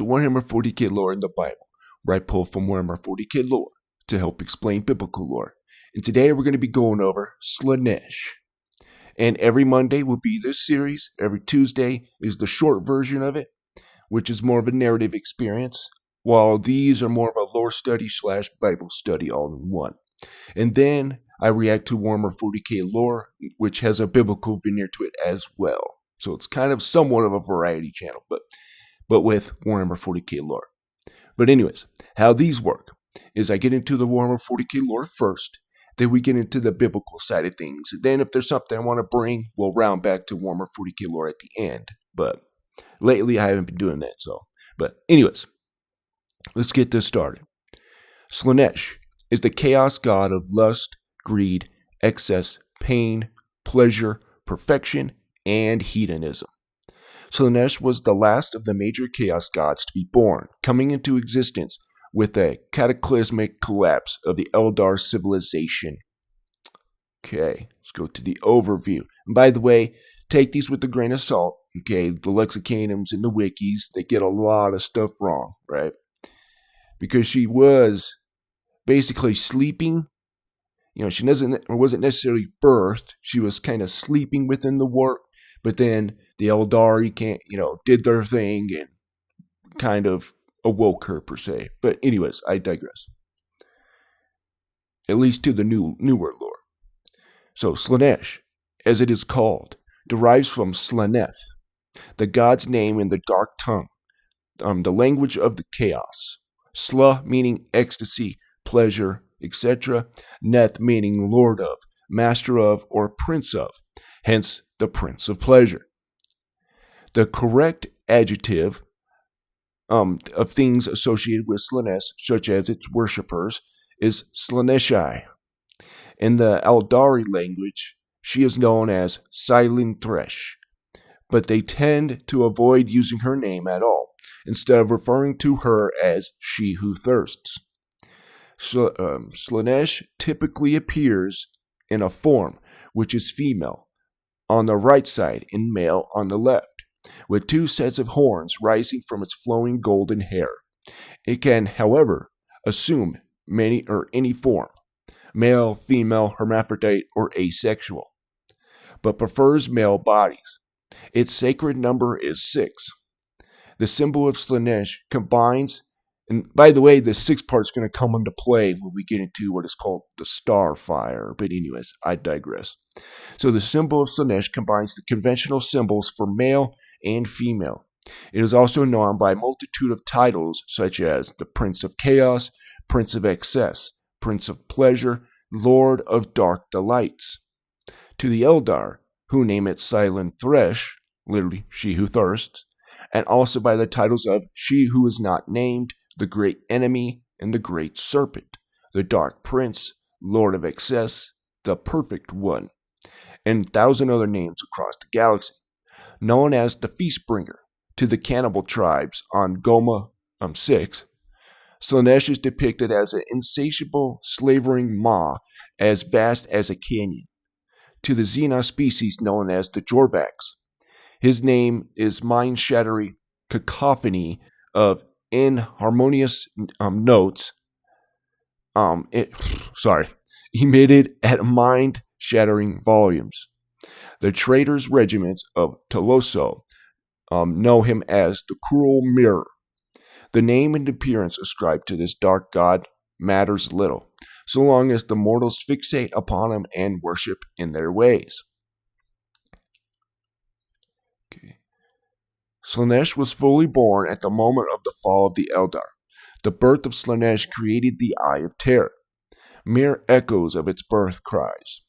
to Warhammer 40k lore in the Bible, where I pull from Warhammer 40k lore to help explain biblical lore. And today we're going to be going over Slaanesh. And every Monday will be this series. Every Tuesday is the short version of it, which is more of a narrative experience, while these are more of a lore study / Bible study all in one. And then I react to Warhammer 40k lore, which has a biblical veneer to it as well. So it's kind of somewhat of a variety channel, but with Warhammer 40k lore. But anyways, how these work is I get into the Warhammer 40k lore first, then we get into the biblical side of things. And then if there's something I want to bring, we'll round back to Warhammer 40k lore at the end. But lately I haven't been doing that, But anyways, let's get this started. Slaanesh is the chaos god of lust, greed, excess, pain, pleasure, perfection, and hedonism. Slaanesh was the last of the major chaos gods to be born, coming into existence with a cataclysmic collapse of the Eldar civilization. Okay, let's go to the overview. And by the way, take these with a grain of salt. Okay, the Lexicaniums and the wikis, they get a lot of stuff wrong, right? Because she was basically sleeping. She wasn't necessarily birthed. She was kind of sleeping within the work. But then the Eldar, did their thing and kind of awoke her, per se. But anyways, I digress. At least to the newer lore. So Slaanesh, as it is called, derives from Slaaneth, the god's name in the dark tongue, the language of the chaos. Sla meaning ecstasy, pleasure, etc. Neth meaning lord of, master of, or prince of. Hence, the Prince of Pleasure. The correct adjective of things associated with Slaanesh, such as its worshippers, is Slaaneshi. In the Eldari language, she is known as Silent Thresh, but they tend to avoid using her name at all, instead of referring to her as She Who Thirsts. Slaanesh typically appears in a form which is female on the right side and male on the left, with two sets of horns rising from its flowing golden hair. It can, however, assume any form, male, female, hermaphrodite, or asexual, but prefers male bodies. Its sacred number is 6. The symbol of Slaanesh combines, and by the way, the 6th part is going to come into play when we get into what is called the Starfire. But anyways, I digress. So the symbol of Slaanesh combines the conventional symbols for male and female. It is also known by a multitude of titles such as the Prince of Chaos, Prince of Excess, Prince of Pleasure, Lord of Dark Delights. To the Eldar, who name it Silent Thresh, literally She Who Thirsts, and also by the titles of She Who Is Not Named, the Great Enemy, and the Great Serpent, the Dark Prince, Lord of Excess, the Perfect One, and 1,000 other names across the galaxy. Known as the Feastbringer to the cannibal tribes on Goma 6, Slaanesh is depicted as an insatiable, slavering maw as vast as a canyon. To the Xenos species known as the Jorbaks, his name is mind-shattering cacophony of inharmonious notes emitted at mind-shattering volumes. The traitors' regiments of Toloso know him as the Cruel Mirror. The name and appearance ascribed to this dark god matters little, so long as the mortals fixate upon him and worship in their ways. Slaanesh was fully born at the moment of the fall of the Eldar. The birth of Slaanesh created the Eye of Terror, mere echoes of its birth cries,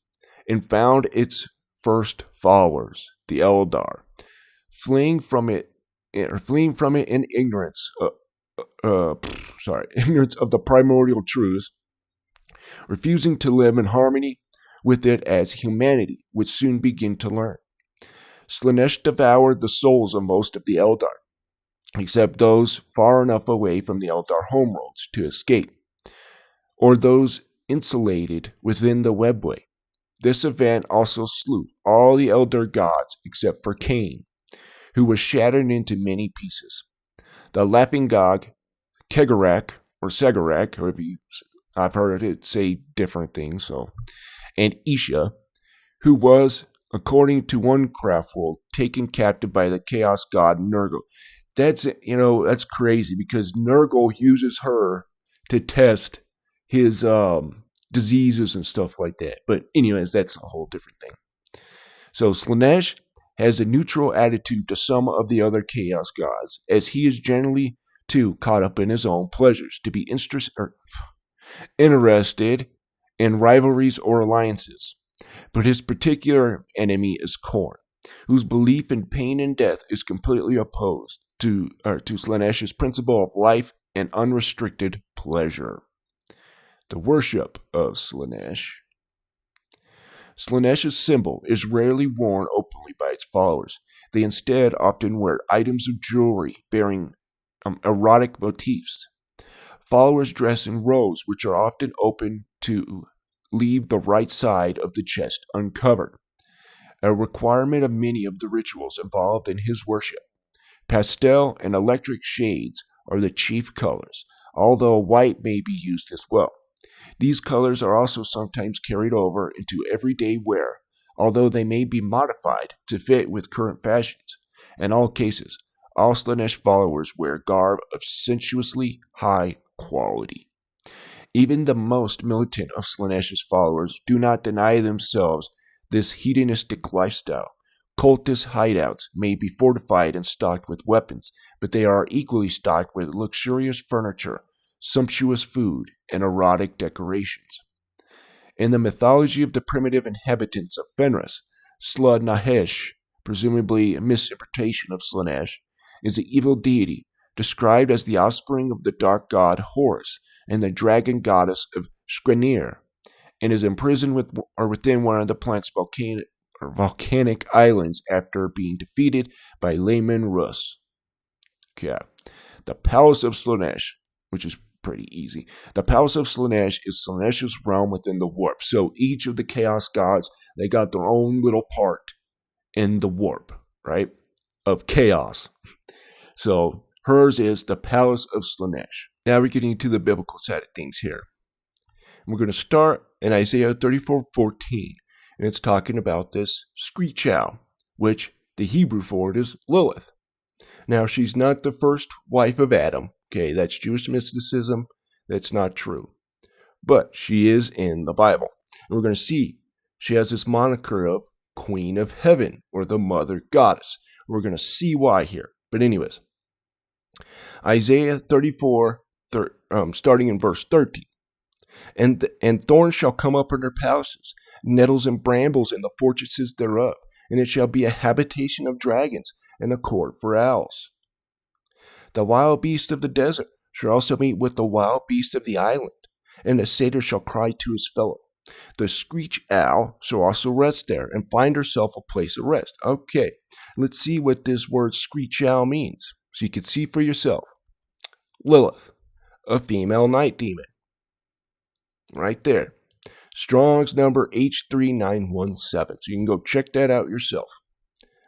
and found its first followers, the Eldar, fleeing from it in ignorance of the primordial truths, refusing to live in harmony with it as humanity would soon begin to learn. Slaanesh devoured the souls of most of the Eldar, except those far enough away from the Eldar homeworlds to escape, or those insulated within the webway. This event also slew all the Eldar gods except for Cain, who was shattered into many pieces. the Laughing God, Kegarak, or Segarak, or I've heard it say different things, so, and Isha, who was, according to one craft world, taken captive by the chaos god Nurgle. That's crazy because Nurgle uses her to test his diseases and stuff like that. But anyways, that's a whole different thing. So Slaanesh has a neutral attitude to some of the other chaos gods, as he is generally too caught up in his own pleasures to be interested in rivalries or alliances. But his particular enemy is Khorne, whose belief in pain and death is completely opposed to Slaanesh's principle of life and unrestricted pleasure. The worship of Slaanesh. Slaanesh's symbol is rarely worn openly by its followers. They instead often wear items of jewelry bearing erotic motifs. Followers dress in robes which are often open to leave the right side of the chest uncovered, a requirement of many of the rituals involved in his worship. Pastel and electric shades are the chief colors, although white may be used as well. These colors are also sometimes carried over into everyday wear, although they may be modified to fit with current fashions. In all cases, all Slaanesh followers wear garb of sensuously high quality. Even the most militant of Slaanesh's followers do not deny themselves this hedonistic lifestyle. Cultist hideouts may be fortified and stocked with weapons, but they are equally stocked with luxurious furniture, sumptuous food, and erotic decorations. In the mythology of the primitive inhabitants of Fenris, Slaanesh, presumably a misinterpretation of Slaanesh, is an evil deity described as the offspring of the dark god Horus and the dragon goddess of Skrenir, and is imprisoned within one of the planet's volcanic islands after being defeated by Layman Rus. Okay. The Palace of Slaanesh, which is pretty easy. The Palace of Slaanesh is Slaanesh's realm within the warp. So each of the chaos gods, they got their own little part in the warp, right? Of chaos. So hers is the Palace of Slaanesh. Now we're getting to the biblical side of things here. We're going to start in Isaiah 34:14, and it's talking about this screech owl, which the Hebrew for it is Lilith. Now, she's not the first wife of Adam. Okay, that's Jewish mysticism. That's not true. But she is in the Bible. And we're going to see she has this moniker of Queen of Heaven, or the Mother Goddess. We're going to see why here. But anyways, Isaiah 34, starting in verse 13. And thorns shall come up in her palaces, nettles and brambles in the fortresses thereof, and it shall be a habitation of dragons, and a court for owls. The wild beast of the desert shall also meet with the wild beast of the island, and the satyr shall cry to his fellow. The screech owl shall also rest there, and find herself a place of rest. Okay, let's see what this word screech owl means, so you can see for yourself. Lilith, a female night demon. Right there. Strong's number H3917. So you can go check that out yourself.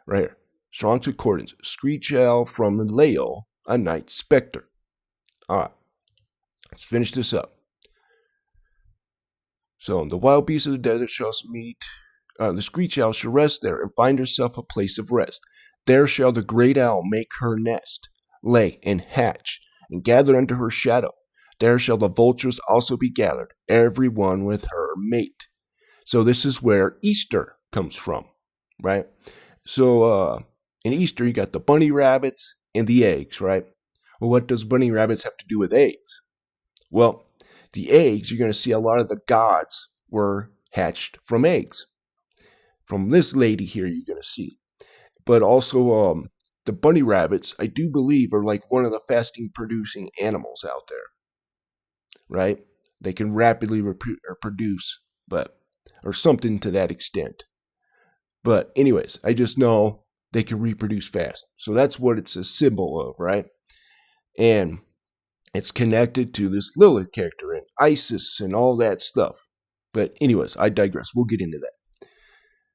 Right here. Strong's Concordance. Screech owl from Lael, a night specter. Alright. Let's finish this up. So the wild beast of the desert shall meet. The screech owl shall rest there and find herself a place of rest. There shall the great owl make her nest, lay and hatch, and gather under her shadow. There shall the vultures also be gathered, every one with her mate. So this is where Easter comes from, right? So in Easter, you got the bunny rabbits and the eggs, right? Well, what does bunny rabbits have to do with eggs? Well, the eggs, you're going to see a lot of the gods were hatched from eggs. From this lady here, you're going to see. But also, the bunny rabbits, I do believe, are like one of the fastest producing animals out there. Right? They can rapidly produce, or something to that extent. But anyways, I just know they can reproduce fast. So that's what it's a symbol of, right? And it's connected to this Lilith character and Isis and all that stuff. But anyways, I digress. We'll get into that.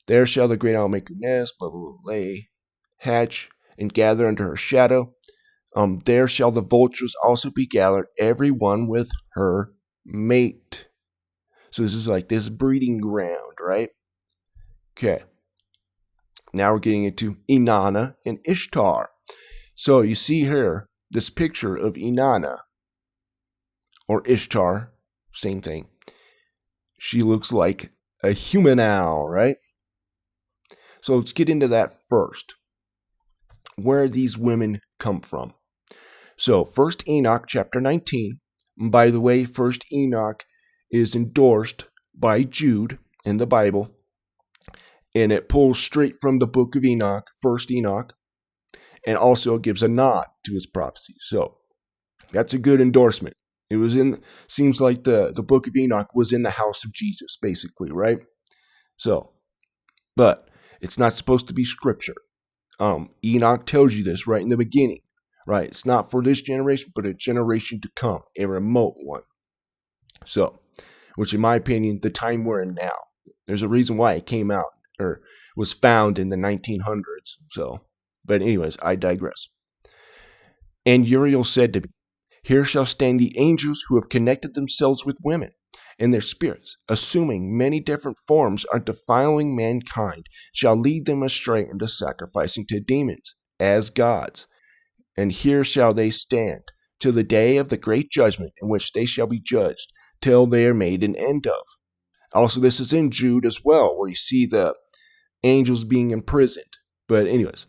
There shall the great owl make her nest, blah, blah, blah, lay, hatch, and gather under her shadow. There shall the vultures also be gathered, every one with her mate. So this is like this breeding ground, right? Okay. Now we're getting into Inanna and Ishtar. So you see here this picture of Inanna or Ishtar, same thing. She looks like a human owl, right? So let's get into that first. Where these women come from. So, First Enoch chapter 19. By the way, First Enoch is endorsed by Jude in the Bible, and it pulls straight from the book of Enoch, First Enoch, and also gives a nod to his prophecy. So, that's a good endorsement. It was seems like the book of Enoch was in the house of Jesus, basically, right? So, but it's not supposed to be scripture. Enoch tells you this right in the beginning, right? It's not for this generation, but a generation to come, a remote one. So, which in my opinion, the time we're in now, there's a reason why it came out or was found in the 1900s. So, but anyways, I digress. And Uriel said to me, here shall stand the angels who have connected themselves with women, and their spirits, assuming many different forms, are defiling mankind, shall lead them astray into sacrificing to demons as gods. And here shall they stand till the day of the great judgment, in which they shall be judged, till they are made an end of. Also, this is in Jude as well, where you see the angels being imprisoned. But anyways,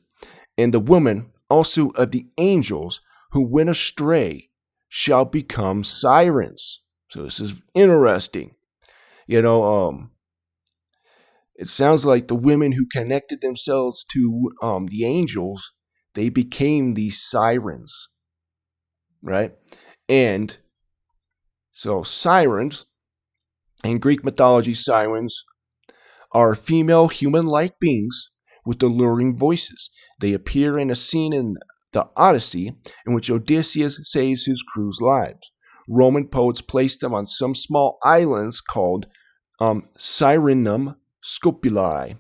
and the woman also of the angels who went astray shall become sirens. So this is interesting. It sounds like the women who connected themselves to the angels, they became these sirens, right? And so sirens, in Greek mythology, sirens are female human-like beings with alluring voices. They appear in a scene in the Odyssey in which Odysseus saves his crew's lives. Roman poets placed them on some small islands called Sirenum Scopuli.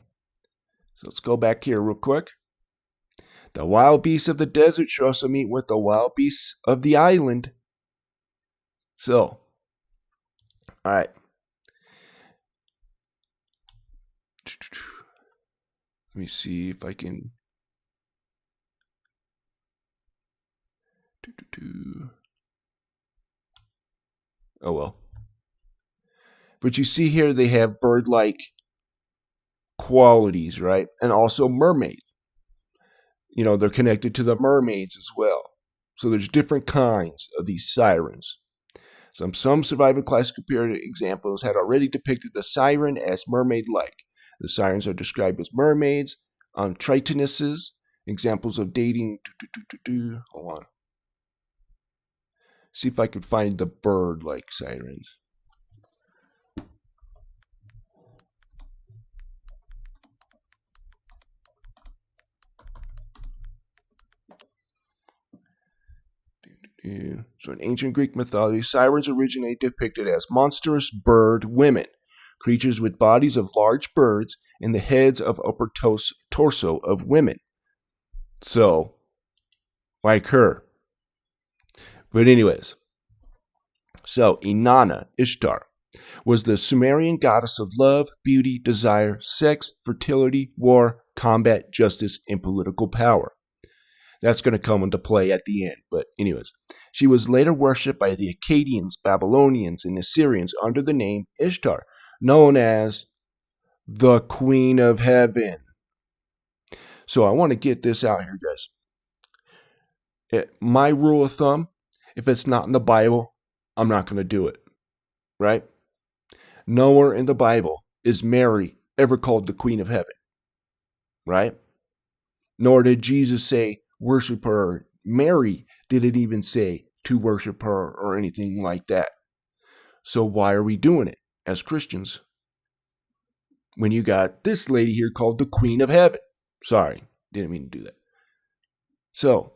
So let's go back here real quick. The wild beasts of the desert shall also meet with the wild beasts of the island. So, all right. Let me see if I can. Oh well. But you see here they have bird-like qualities, right? And also mermaids. They're connected to the mermaids as well. So there's different kinds of these sirens. Some surviving classical period examples had already depicted the siren as mermaid-like. The sirens are described as mermaids, tritonesses, examples of dating. Hold on. See if I can find the bird-like sirens. So in ancient Greek mythology, sirens originally depicted as monstrous bird women, creatures with bodies of large birds and the heads of upper torso of women. So, like her. But anyways, so Inanna, Ishtar, was the Sumerian goddess of love, beauty, desire, sex, fertility, war, combat, justice, and political power. That's going to come into play at the end. But anyways, she was later worshipped by the Akkadians, Babylonians, and Assyrians under the name Ishtar, known as the Queen of Heaven. So I want to get this out here, guys. My rule of thumb, if it's not in the Bible, I'm not going to do it. Right? Nowhere in the Bible is Mary ever called the Queen of Heaven. Right? Nor did Jesus say, worship her. Mary didn't even say to worship her or anything like that. So why are we doing it as Christians when you got this lady here called the Queen of Heaven? Sorry, didn't mean to do that. So,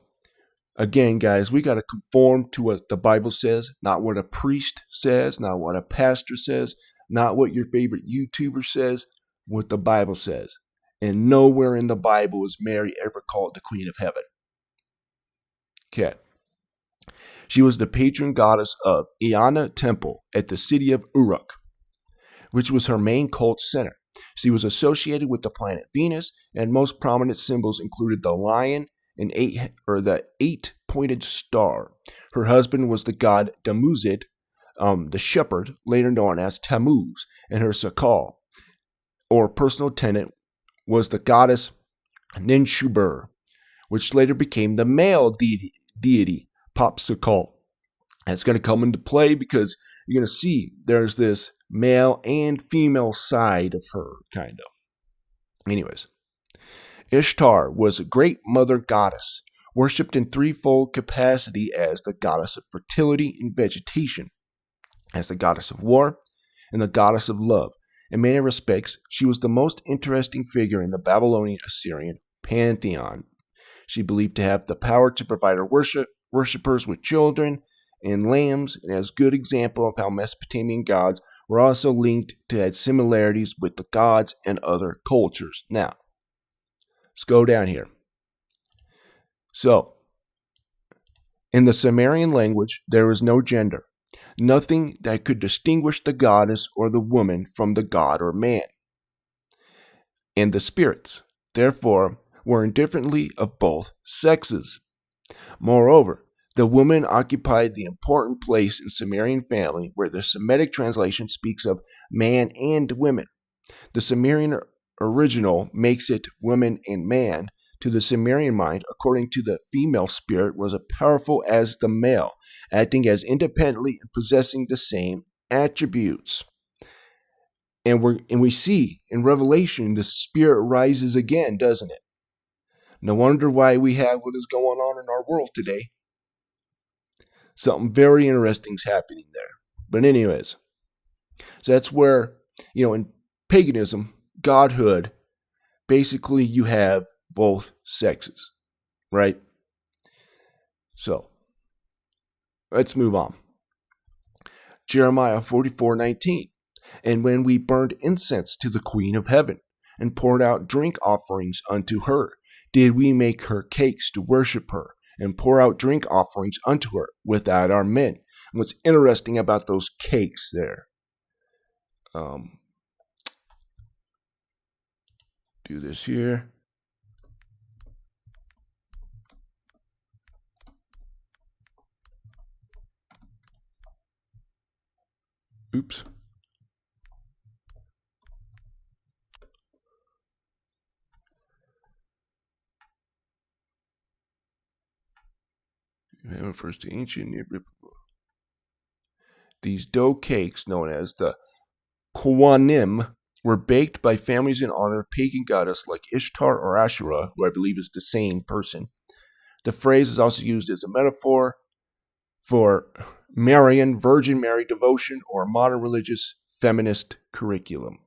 again, guys, we got to conform to what the Bible says, not what a priest says, not what a pastor says, not what your favorite YouTuber says, what the Bible says. And nowhere in the Bible is Mary ever called the Queen of Heaven. Okay. She was the patron goddess of Iana Temple at the city of Uruk, which was her main cult center. She was associated with the planet Venus, and most prominent symbols included the lion and the eight-pointed star. Her husband was the god Damuzid, the shepherd, later known as Tammuz, and her Sakal, or personal tenant, was the goddess Ninshubur, which later became the male deity Popsicle. That's going to come into play because you're going to see there's this male and female side of her, kind of. Anyways, Ishtar was a great mother goddess, worshipped in threefold capacity as the goddess of fertility and vegetation, as the goddess of war, and the goddess of love. In many respects, she was the most interesting figure in the Babylonian Assyrian pantheon. She believed to have the power to provide her worshippers with children and lambs, and as a good example of how Mesopotamian gods were also linked to have similarities with the gods and other cultures. Now, let's go down here. So, in the Sumerian language, there is no gender, nothing that could distinguish the goddess or the woman from the god or man. And the spirits, therefore, were indifferently of both sexes. Moreover, the woman occupied the important place in Sumerian family where the Semitic translation speaks of man and women. The Sumerian original makes it woman and man. To the Sumerian mind, according to the female spirit, was as powerful as the male, acting as independently and possessing the same attributes. And we see in Revelation the spirit rises again, doesn't it? No wonder why we have what is going on in our world today. Something very interesting is happening there. But anyways, so that's where, in paganism, godhood, basically you have both sexes, right? So, let's move on. Jeremiah 44:19. And when we burned incense to the Queen of Heaven, and poured out drink offerings unto her, did we make her cakes to worship her, and pour out drink offerings unto her without our men. And what's interesting about those cakes there, do this here. Oops. Refers to ancient. These dough cakes, known as the Kohanim, were baked by families in honor of pagan goddess like Ishtar or Asherah, who I believe is the same person. The phrase is also used as a metaphor for Marian, Virgin Mary devotion, or modern religious feminist curriculum.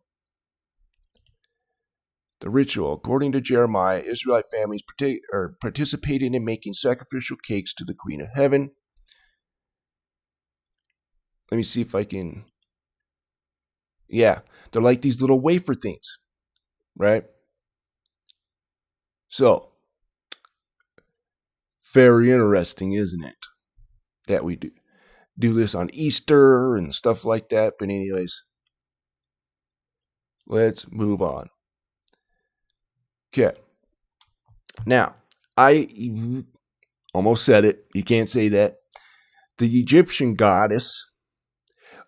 The ritual, according to Jeremiah, Israelite families participated in making sacrificial cakes to the Queen of Heaven. Let me see if I can. Yeah, they're like these little wafer things, right? So, very interesting, isn't it? That we do this on Easter and stuff like that. But anyways, let's move on. Okay. Now, I almost said it. You can't say that. The Egyptian goddess,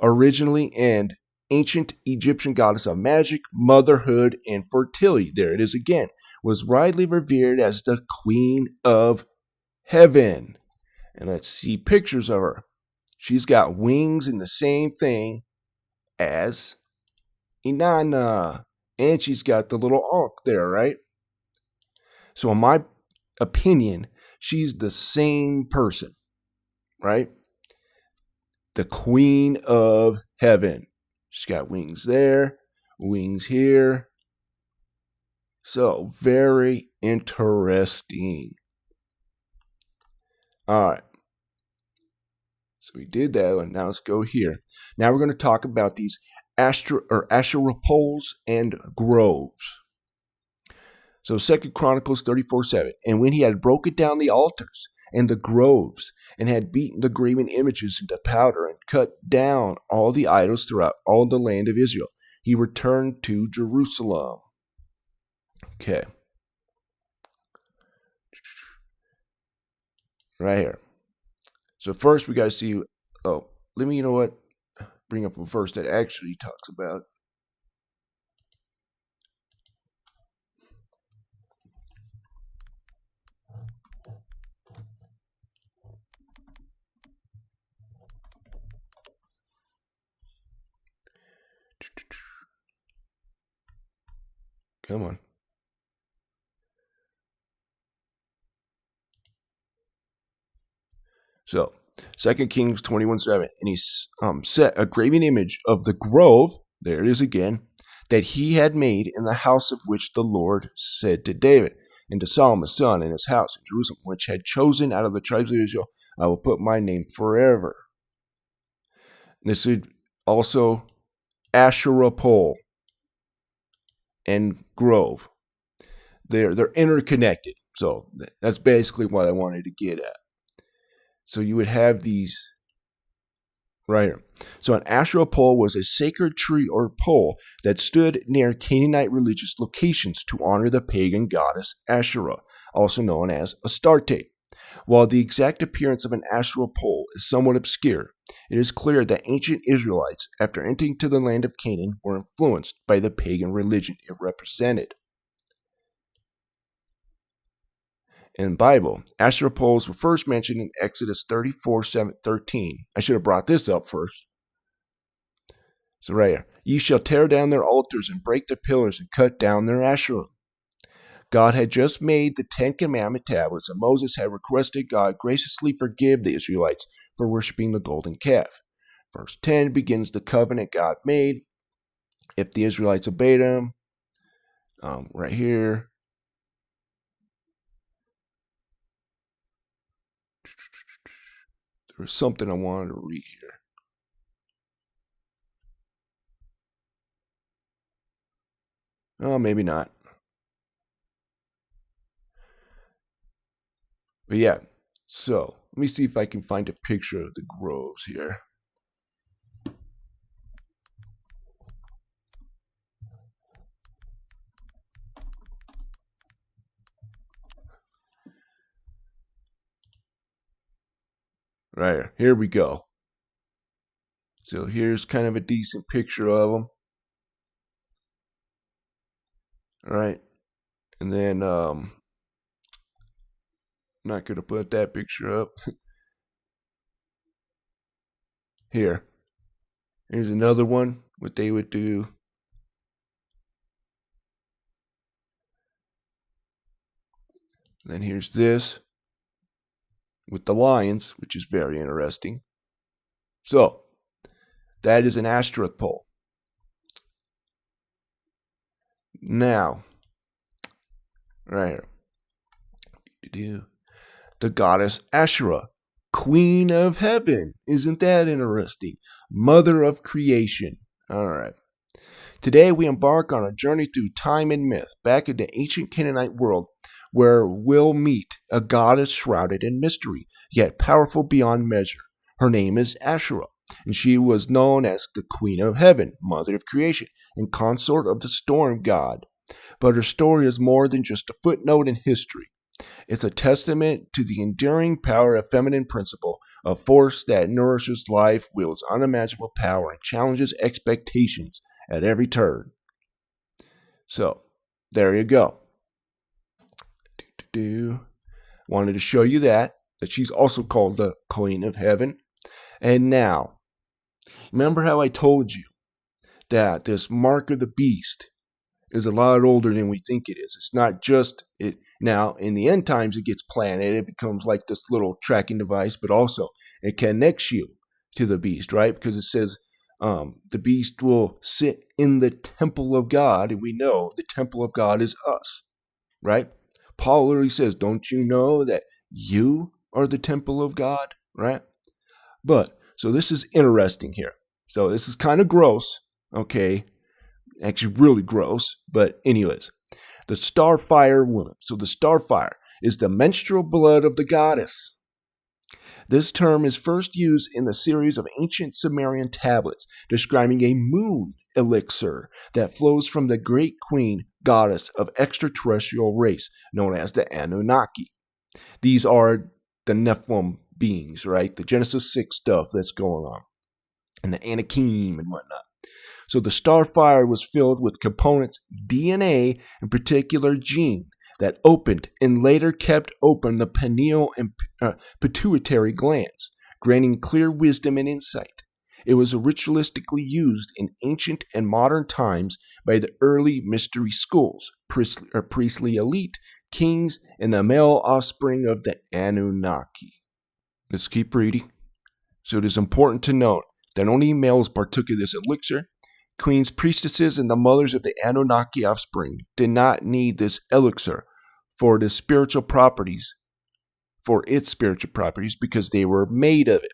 originally and ancient Egyptian goddess of magic, motherhood, and fertility, there it is again, was widely revered as the Queen of Heaven. And let's see pictures of her. She's got wings in the same thing as Inanna. And she's got the little ankh there, right? So in my opinion, she's the same person, right? The Queen of Heaven. She's got wings there, wings here. So, very interesting. All right. So we did that, and now let's go here. Now we're going to talk about these Asherah poles and groves. So 2 Chronicles 34:7. And when he had broken down the altars and the groves, and had beaten the graven images into powder and cut down all the idols throughout all the land of Israel, he returned to Jerusalem. Okay. Right here. So first we got to see, let me, bring up a verse that actually talks about. Come on. So, 2 Kings 21:7, and he set a graven image of the grove, there it is again, that he had made in the house of which the Lord said to David and to Solomon his son in his house in Jerusalem, which had chosen out of the tribes of Israel, I will put my name forever. And this would also Asherah pole and grove. They're interconnected. So that's basically what I wanted to get at. So you would have these right here. So an Asherah pole was a sacred tree or pole that stood near Canaanite religious locations to honor the pagan goddess Asherah, also known as Astarte. While the exact appearance of an Asherah pole is somewhat obscure, it is clear that ancient Israelites, after entering to the land of Canaan, were influenced by the pagan religion it represented. In the Bible, Asherah poles were first mentioned in Exodus 34:13. I should have brought this up first. So right here, ye shall tear down their altars and break their pillars and cut down their Asherah. God had just made the 10 Commandment tablets, and Moses had requested God graciously forgive the Israelites for worshiping the golden calf. Verse 10 begins the covenant God made. If the Israelites obeyed him, right here. There was something I wanted to read here. Oh, maybe not. But yeah, so let me see if I can find a picture of the groves here. Right here we go. So here's kind of a decent picture of them. All right, and then I'm not gonna put that picture up. Here. Here's another one, what they would do. Then here's this with the lions, which is very interesting. So, that is an Asherah pole. Now, right here. The goddess Asherah, Queen of Heaven. Isn't that interesting? Mother of creation. All right. Today we embark on a journey through time and myth back into ancient Canaanite world where we'll meet a goddess shrouded in mystery, yet powerful beyond measure. Her name is Asherah, and she was known as the Queen of Heaven, Mother of creation, and consort of the storm god. But her story is more than just a footnote in history. It's a testament to the enduring power of feminine principle, a force that nourishes life, wields unimaginable power, and challenges expectations at every turn. So, there you go. Wanted to show you that she's also called the Queen of Heaven. And now, remember how I told you that this mark of the beast is a lot older than we think it is. It's not just it. Now, in the end times, it gets planted. It becomes like this little tracking device, but also it connects you to the beast, right? Because it says the beast will sit in the temple of God, and we know the temple of God is us, right? Paul literally says, don't you know that you are the temple of God, right? But, so this is interesting here. So this is kind of gross, okay? Actually really gross, but anyways. The starfire woman. So the starfire is the menstrual blood of the goddess. This term is first used in the series of ancient Sumerian tablets describing a moon elixir that flows from the great queen goddess of extraterrestrial race known as the Anunnaki. These are the Nephilim beings, right? The Genesis 6 stuff that's going on, and the Anakim and whatnot. So the starfire was filled with components, DNA, and particular gene that opened and later kept open the pineal and pituitary glands, granting clear wisdom and insight. It was ritualistically used in ancient and modern times by the early mystery schools, priestly elite, kings, and the male offspring of the Anunnaki. Let's keep reading. So it is important to note that only males partook of this elixir. Queens, priestesses, and the mothers of the Anunnaki offspring did not need this elixir for its spiritual properties, because they were made of it.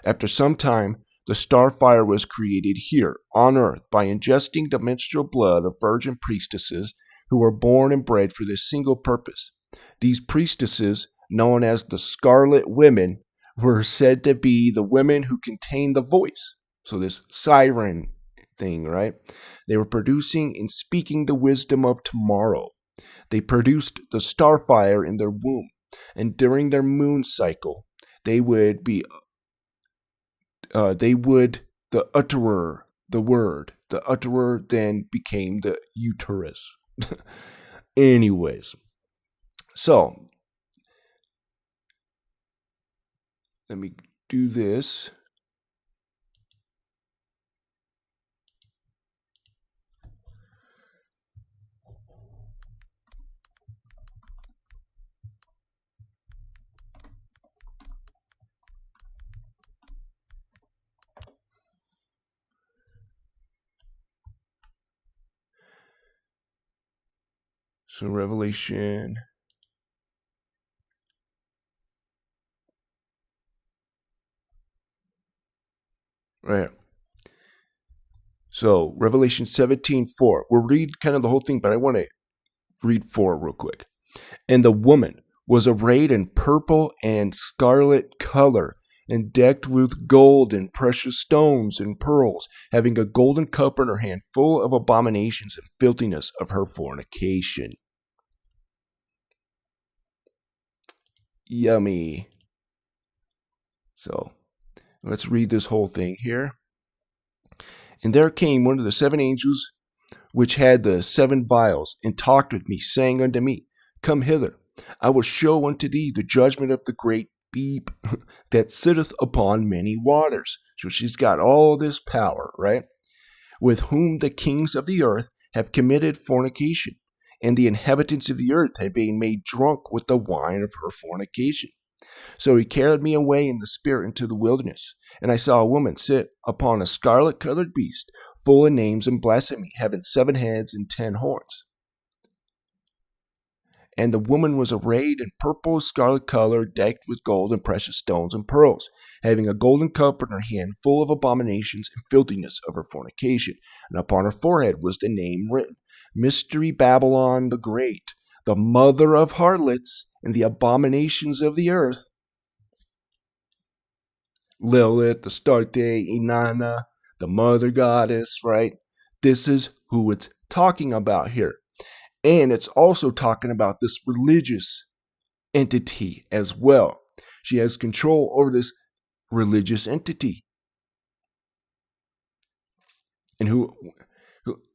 After some time, the starfire was created here on earth by ingesting the menstrual blood of virgin priestesses who were born and bred for this single purpose. These priestesses, known as the Scarlet Women, were said to be the women who contained the voice. So this siren thing, right? They were producing and speaking the wisdom of tomorrow. They produced the starfire in their womb, and during their moon cycle, the utterer then became the uterus. Anyways, so let me do this. So Revelation. Right. So Revelation 17:4. We'll read kind of the whole thing, but I want to read 4 real quick. And the woman was arrayed in purple and scarlet color, and decked with gold and precious stones and pearls, having a golden cup in her hand full of abominations and filthiness of her fornication. Yummy. So let's read this whole thing here. And there came one of the 7 angels which had the 7 vials, and talked with me, saying unto me, Come hither, I will show unto thee the judgment of the great beep that sitteth upon many waters. So she's got all this power, right? With whom the kings of the earth have committed fornication, and the inhabitants of the earth have been made drunk with the wine of her fornication. So he carried me away in the spirit into the wilderness, and I saw a woman sit upon a scarlet-colored beast, full of names and blasphemy, having 7 heads and 10 horns. And the woman was arrayed in purple scarlet color, decked with gold and precious stones and pearls, having a golden cup in her hand full of abominations and filthiness of her fornication. And upon her forehead was the name written, Mystery Babylon the Great, the mother of harlots and the abominations of the earth. Lilith, the Astarte, Inanna, the mother goddess, right? This is who it's talking about here. And it's also talking about this religious entity as well. She has control over this religious entity. And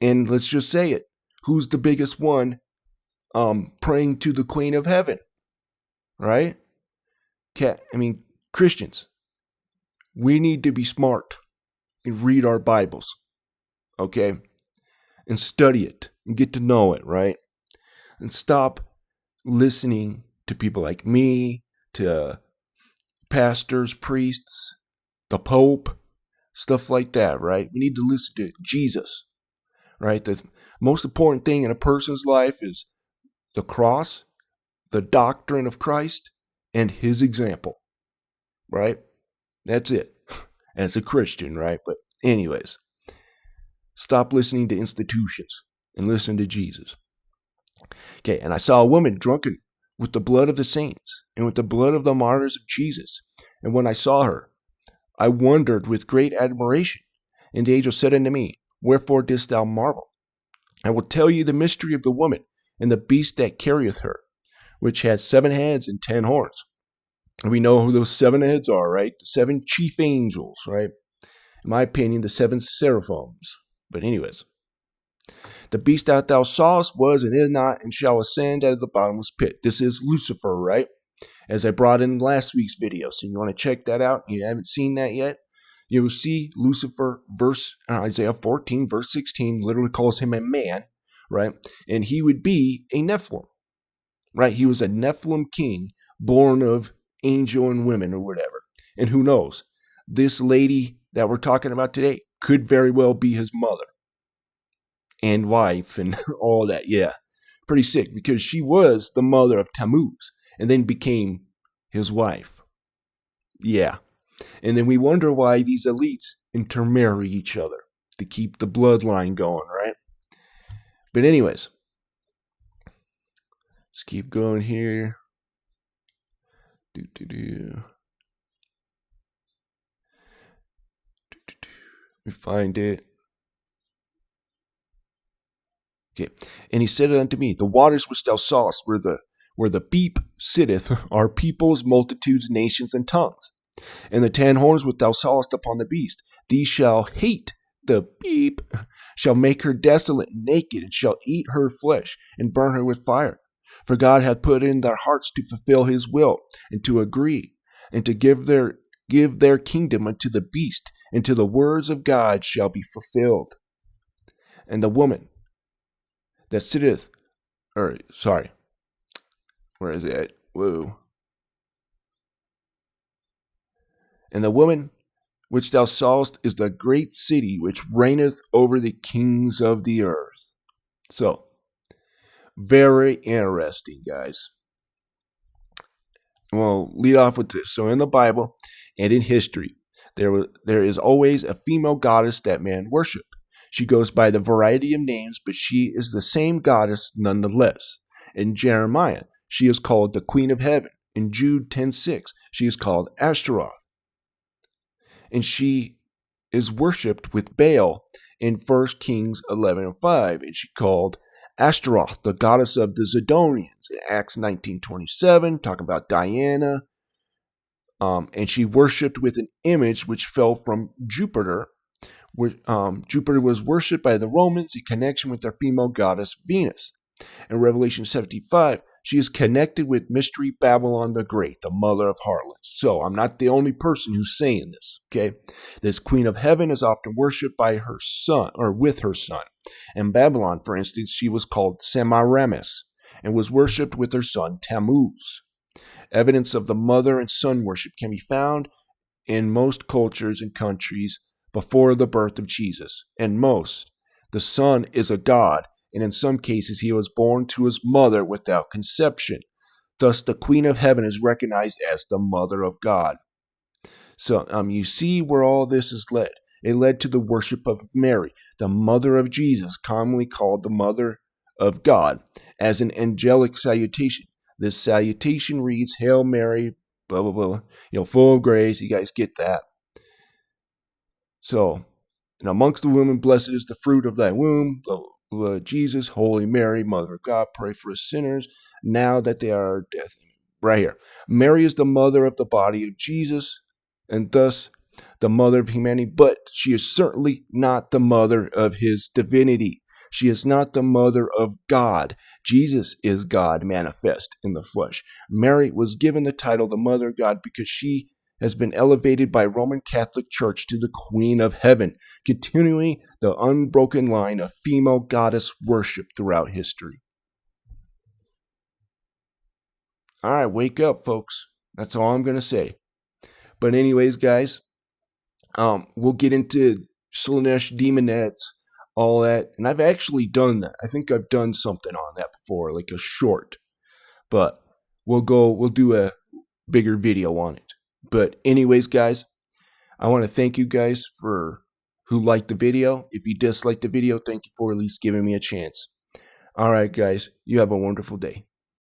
and let's just say it, who's the biggest one praying to the Queen of Heaven? Right? Christians. We need to be smart and read our Bibles. Okay? And study it and get to know it, right? And stop listening to people like me, to pastors, priests, the Pope, stuff like that, right? We need to listen to Jesus, right? The most important thing in a person's life is the cross, the doctrine of Christ, and his example, right? That's it. As a Christian, right? But anyways, stop listening to institutions and listen to Jesus. Okay, and I saw a woman drunken with the blood of the saints and with the blood of the martyrs of Jesus. And when I saw her, I wondered with great admiration. And the angel said unto me, Wherefore didst thou marvel? I will tell you the mystery of the woman and the beast that carrieth her, which had 7 heads and 10 horns. And we know who those 7 heads are, right? The 7 chief angels, right? In my opinion, the 7 seraphims. But anyways, the beast that thou sawest was and is not and shall ascend out of the bottomless pit. This is Lucifer, right? As I brought in last week's video. So you want to check that out. You haven't seen that yet. You will see Lucifer, Isaiah 14, verse 16, literally calls him a man, right? And he would be a Nephilim, right? He was a Nephilim king born of angel and women or whatever. And who knows? This lady that we're talking about today could very well be his mother and wife and all that. Yeah, pretty sick because she was the mother of Tammuz and then became his wife. Yeah. And then we wonder why these elites intermarry each other to keep the bloodline going, right? But anyways, let's keep going here. Let me find it. Okay. And he said unto me, The waters which thou sawest where the beep sitteth are peoples, multitudes, nations, and tongues. And the 10 horns which thou sawest upon the beast, these shall hate the beep, shall make her desolate and naked, and shall eat her flesh, and burn her with fire. For God hath put in their hearts to fulfill his will, and to agree, and to give their kingdom unto the beast, and to the words of God shall be fulfilled. And the woman that sitteth, where is it? Whoa. And the woman which thou sawest is the great city which reigneth over the kings of the earth. So, very interesting, guys. We'll lead off with this. So in the Bible and in history, there is always a female goddess that men worship. She goes by the variety of names, but she is the same goddess nonetheless. In Jeremiah, she is called the Queen of Heaven. In Jude 10:6, she is called Ashtaroth. And she is worshipped with Baal in 1 Kings 11:5, and she called Ashtaroth, the goddess of the Zidonians, in Acts 19:27, talking about Diana. And she worshipped with an image which fell from Jupiter. Jupiter was worshipped by the Romans in connection with their female goddess Venus. In Revelation 75, she is connected with Mystery Babylon the Great, the mother of harlots. So I'm not the only person who's saying this, okay? This Queen of Heaven is often worshipped by her son, or with her son. In Babylon, for instance, she was called Semiramis and was worshipped with her son Tammuz. Evidence of the mother and son worship can be found in most cultures and countries before the birth of Jesus. In most, the son is a god, and in some cases he was born to his mother without conception. Thus, the Queen of Heaven is recognized as the Mother of God. So, you see where all this has led. It led to the worship of Mary, the mother of Jesus, commonly called the Mother of God, as an angelic salutation. This salutation reads, Hail Mary, blah, blah, blah, full of grace. You guys get that. So, and amongst the women, blessed is the fruit of thy womb, Jesus, Holy Mary, Mother of God, pray for us sinners, now that they are death. Right here. Mary is the mother of the body of Jesus, and thus the mother of humanity, but she is certainly not the mother of his divinity. She is not the mother of God. Jesus is God manifest in the flesh. Mary was given the title the Mother of God because she has been elevated by Roman Catholic Church to the Queen of Heaven, continuing the unbroken line of female goddess worship throughout history. All right, wake up, folks. That's all I'm going to say. But anyways, guys, we'll get into Slaanesh demonettes, all that. And I've actually done that. I think I've done something on that before, like a short. But we'll do a bigger video on it. But anyways, guys, I want to thank you guys for who liked the video. If you disliked the video, thank you for at least giving me a chance. All right, guys, you have a wonderful day.